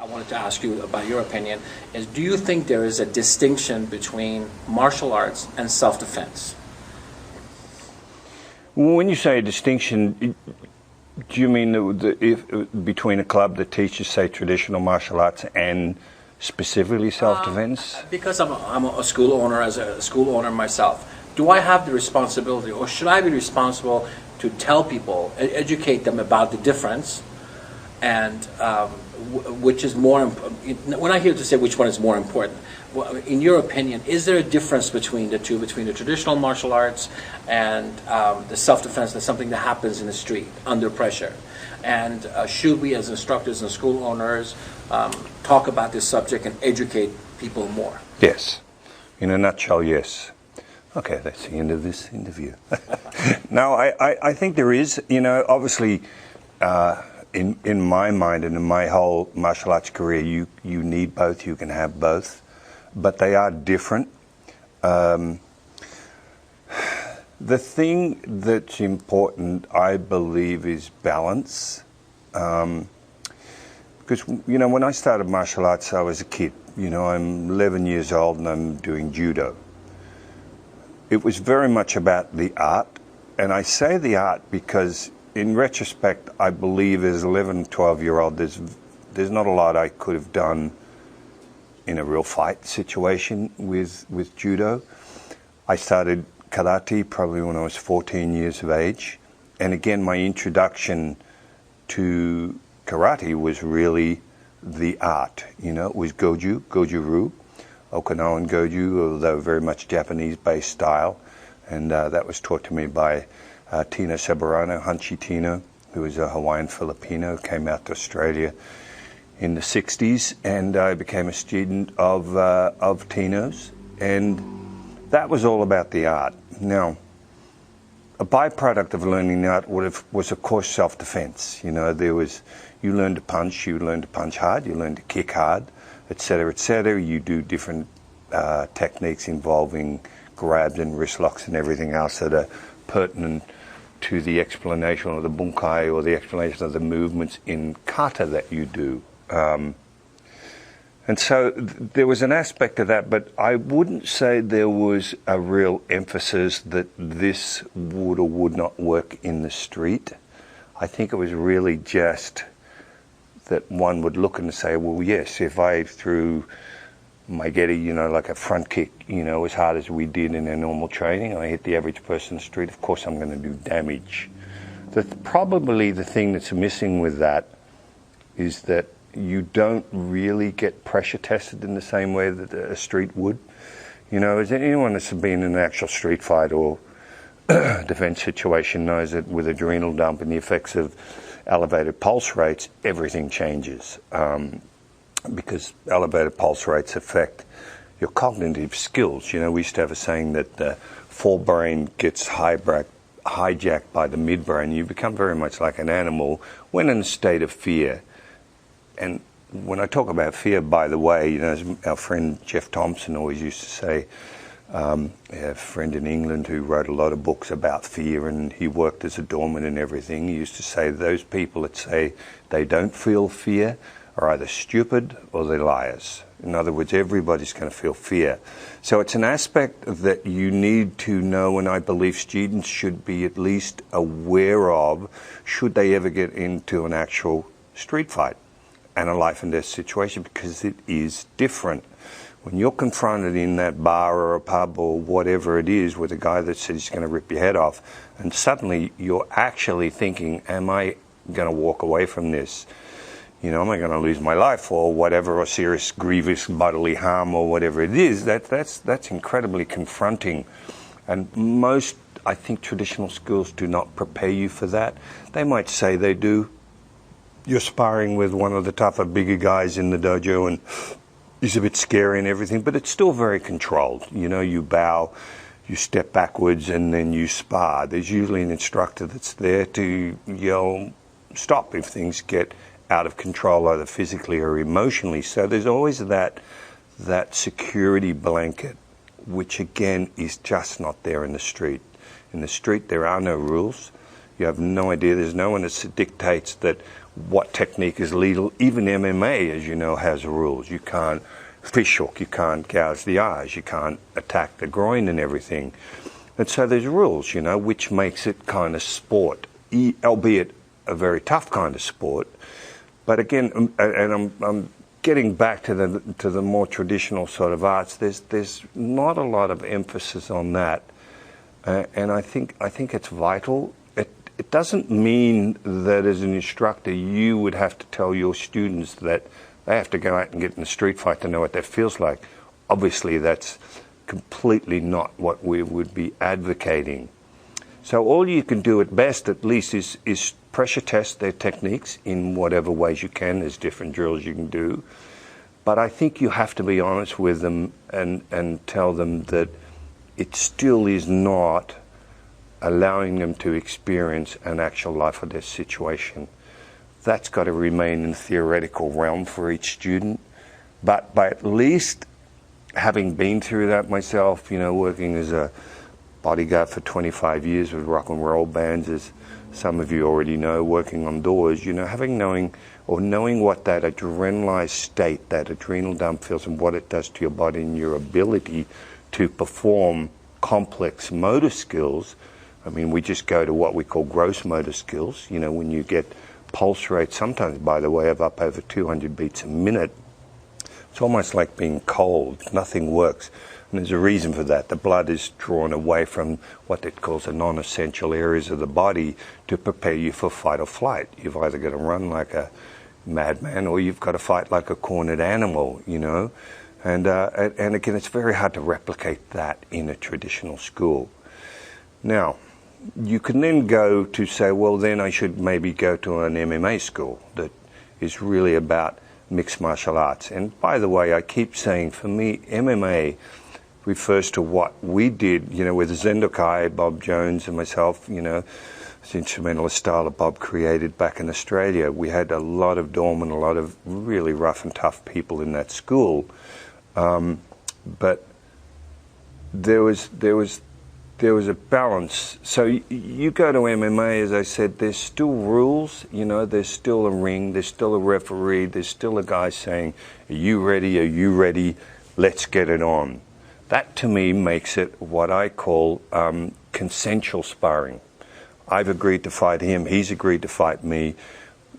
wanted to ask you about your opinion, is do you think there is a distinction between martial arts and self-defense? When you say a distinction, do you mean between a club that teaches, say, traditional martial arts and specifically self-defense? Because I'm a school owner, as a school owner myself, do I have the responsibility, or should I be responsible to tell people, educate them about the difference, and which is more important? We're not here to say which one is more important. In your opinion, is there a difference between the two, between the traditional martial arts and the self-defense? That's something that happens in the street under pressure. And should we, as instructors and school owners, talk about this subject and educate people more? Yes. In a nutshell, yes. Okay, that's the end of this interview. No, I think there is. Obviously, in my mind and in my whole martial arts career, you need both. You can have both. But they are different. The thing that's important, I believe, is balance. Because, when I started martial arts, I was a kid. I'm 11 years old and I'm doing judo. It was very much about the art. And I say the art because, in retrospect, I believe as 11, 12-year-old, there's not a lot I could have done in a real fight situation with judo. I started karate probably when I was 14 years of age. And again, my introduction to karate was really the art. It was goju-ryu, Okinawan goju, although very much Japanese-based style. And that was taught to me by Tino Seberano, Hanshi Tino, who was a Hawaiian Filipino, came out to Australia in the 60s, and I became a student of Tino's, and that was all about the art. Now, a byproduct of learning the art was of course self-defense. You learn to punch hard, you learn to kick hard, etc., etc. You do different techniques involving grabs and wrist locks and everything else that are pertinent to the explanation of the bunkai or the explanation of the movements in kata that you do. And so there was an aspect of that, but I wouldn't say there was a real emphasis that this would or would not work in the street. I think it was really just that one would look and say, well, yes, if I threw my getty, like a front kick, as hard as we did in our normal training, I hit the average person in the street, of course I'm going to do damage. Probably the thing that's missing with that is that you don't really get pressure tested in the same way that a street would. As anyone that's been in an actual street fight or defense situation knows that with adrenal dump and the effects of elevated pulse rates, everything changes. Because elevated pulse rates affect your cognitive skills. We used to have a saying that the forebrain gets hijacked by the midbrain. You become very much like an animal when in a state of fear. And when I talk about fear, by the way, as our friend Jeff Thompson always used to say, a friend in England who wrote a lot of books about fear, and he worked as a doorman and everything, he used to say those people that say they don't feel fear are either stupid or they're liars. In other words, everybody's going to feel fear. So it's an aspect that you need to know, and I believe students should be at least aware of should they ever get into an actual street fight and a life and death situation, because it is different. When you're confronted in that bar or a pub or whatever it is with a guy that says he's going to rip your head off, and suddenly you're actually thinking, am I going to walk away from this? Am I going to lose my life or whatever, or serious grievous bodily harm or whatever it is? That's incredibly confronting. And most, I think, traditional schools do not prepare you for that. They might say they do. You're sparring with one of the tougher, bigger guys in the dojo, and he's a bit scary and everything, but it's still very controlled. You bow, you step backwards, and then you spar. There's usually an instructor that's there to yell, stop, if things get out of control, either physically or emotionally. So there's always that security blanket, which again is just not there in the street. In the street, there are no rules. You have no idea. There's no one that dictates that what technique is lethal. Even MMA, as you know, has rules. You can't fish hook, you can't gouge the eyes, you can't attack the groin and everything. And so there's rules, you know, which makes it kind of sport, albeit a very tough kind of sport. But again, and I'm getting back to the more traditional sort of arts. There's not a lot of emphasis on that, and I think it's vital. It doesn't mean that as an instructor you would have to tell your students that they have to go out and get in a street fight to know what that feels like. Obviously, that's completely not what we would be advocating. So all you can do at best, at least, is pressure test their techniques in whatever ways you can. There's different drills you can do. But I think you have to be honest with them and tell them that it still is not allowing them to experience an actual life or death situation. That's got to remain in the theoretical realm for each student. But by at least having been through that myself, you know, working as a bodyguard for 25 years with rock and roll bands, as some of you already know, working on doors, you know, knowing what that adrenalized state, that adrenal dump feels and what it does to your body and your ability to perform complex motor skills. I mean, we just go to what we call gross motor skills, you know, when you get pulse rates, sometimes, by the way, of up over 200 beats a minute. It's almost like being cold. Nothing works. And there's a reason for that. The blood is drawn away from what it calls the non-essential areas of the body to prepare you for fight or flight. You've either got to run like a madman or you've got to fight like a cornered animal, you know. And again, it's very hard to replicate that in a traditional school. Now, you can then go to say, well, then I should maybe go to an MMA school that is really about mixed martial arts. And by the way, I keep saying, for me, MMA refers to what we did, you know, with Zendokai, Bob Jones and myself, you know, it's the instrumentalist style that Bob created back in Australia. We had a lot of dormant, a lot of really rough and tough people in that school. But there was a balance. So you go to MMA, as I said, there's still rules, you know, there's still a ring, there's still a referee, there's still a guy saying, are you ready, are you ready, let's get it on. That to me makes it what I call consensual sparring. I've agreed to fight him, he's agreed to fight me,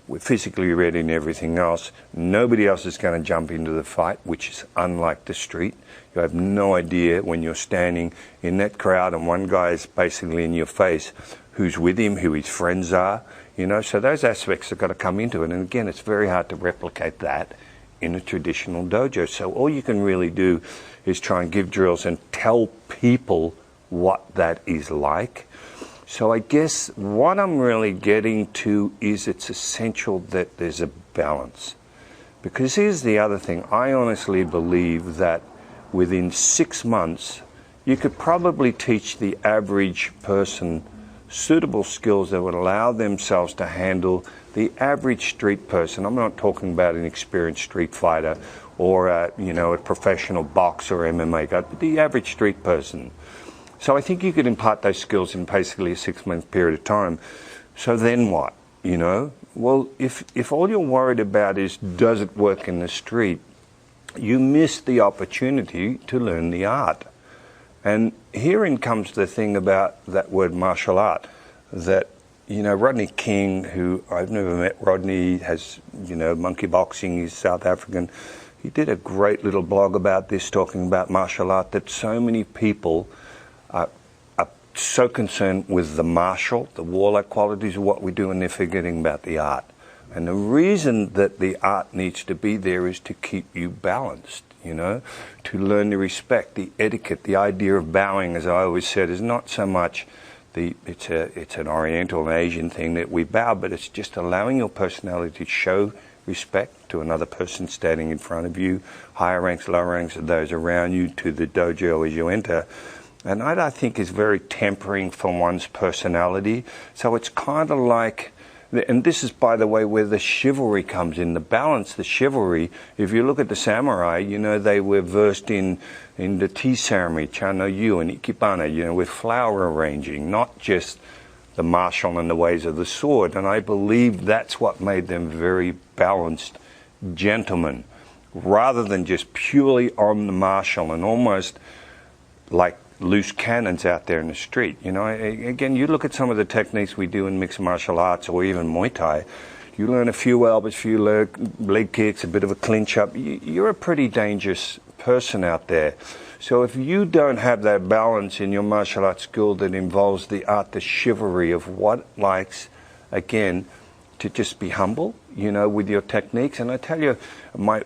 we're physically ready and everything else. Nobody else is going to jump into the fight, which is unlike the street. You have no idea when you're standing in that crowd and one guy is basically in your face who's with him, who his friends are, you know. So those aspects have got to come into it. And again, it's very hard to replicate that in a traditional dojo. So all you can really do is try and give drills and tell people what that is like. So I guess what I'm really getting to is it's essential that there's a balance. Because here's the other thing. I honestly believe that within 6 months, you could probably teach the average person suitable skills that would allow themselves to handle the average street person. I'm not talking about an experienced street fighter or a professional boxer or MMA guy, but the average street person. So I think you could impart those skills in basically a 6-month period of time. So then what, you know? Well, if all you're worried about is does it work in the street, you miss the opportunity to learn the art. And herein comes the thing about that word martial art, that, you know, Rodney King, who I've never met Rodney, has, you know, monkey boxing, he's South African. He did a great little blog about this, talking about martial art, that so many people are so concerned with the martial, the warlike qualities of what we do, and they're forgetting about the art. And the reason that the art needs to be there is to keep you balanced, you know, to learn the respect, the etiquette. The idea of bowing, as I always said, is not so much it's an Oriental and Asian thing that we bow, but it's just allowing your personality to show respect to another person standing in front of you, higher ranks, lower ranks, of those around you, to the dojo as you enter. And that, I think, is very tempering for one's personality. So it's kind of like, and this is, by the way, where the chivalry comes in, the balance, the chivalry. If you look at the samurai, you know, they were versed in the tea ceremony, cha no yu and ikebana, you know, with flower arranging, not just the martial and the ways of the sword. And I believe that's what made them very balanced gentlemen, rather than just purely on the martial and almost like loose cannons out there in the street. You know, again, you look at some of the techniques we do in mixed martial arts or even Muay Thai. You learn a few elbows, a few leg kicks, a bit of a clinch up. You're a pretty dangerous person out there. So if you don't have that balance in your martial arts school that involves the art, the chivalry of what it likes, again, to just be humble, you know, with your techniques. And I tell you, one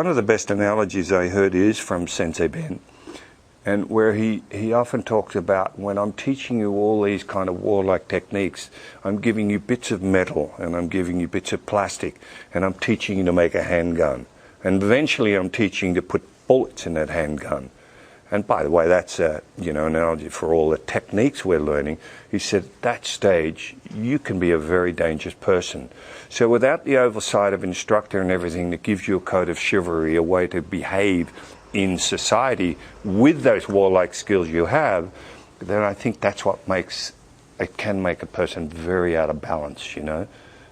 of the best analogies I heard is from Sensei Ben, and where he often talks about, when I'm teaching you all these kind of warlike techniques, I'm giving you bits of metal and I'm giving you bits of plastic and I'm teaching you to make a handgun. And eventually I'm teaching you to put bullets in that handgun. And by the way, that's an analogy for all the techniques we're learning. He said, at that stage, you can be a very dangerous person. So without the oversight of instructor and everything that gives you a code of chivalry, a way to behave in society with those warlike skills you have, then I think that's what can make a person very out of balance, you know.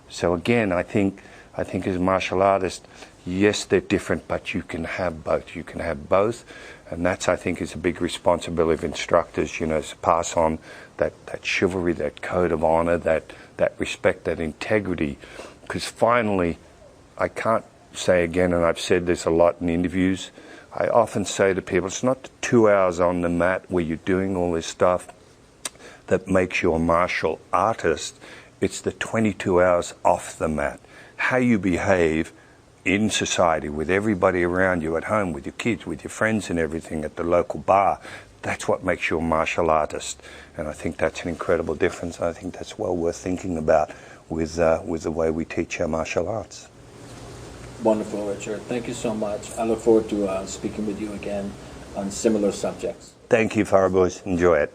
So again, I think as a martial artist, yes, they're different, but you can have both. You can have both, and that's, I think, is a big responsibility of instructors, you know, to pass on that chivalry, that code of honor, that respect, that integrity. Because finally, I can't say again, and I've said this a lot in interviews, I often say to people, it's not the 2 hours on the mat where you're doing all this stuff that makes you a martial artist. It's the 22 hours off the mat. How you behave in society with everybody around you at home, with your kids, with your friends and everything at the local bar. That's what makes you a martial artist. And I think that's an incredible difference. I think that's well worth thinking about with the way we teach our martial arts. Wonderful, Richard. Thank you so much. I look forward to speaking with you again on similar subjects. Thank you, Faraboys. Enjoy it.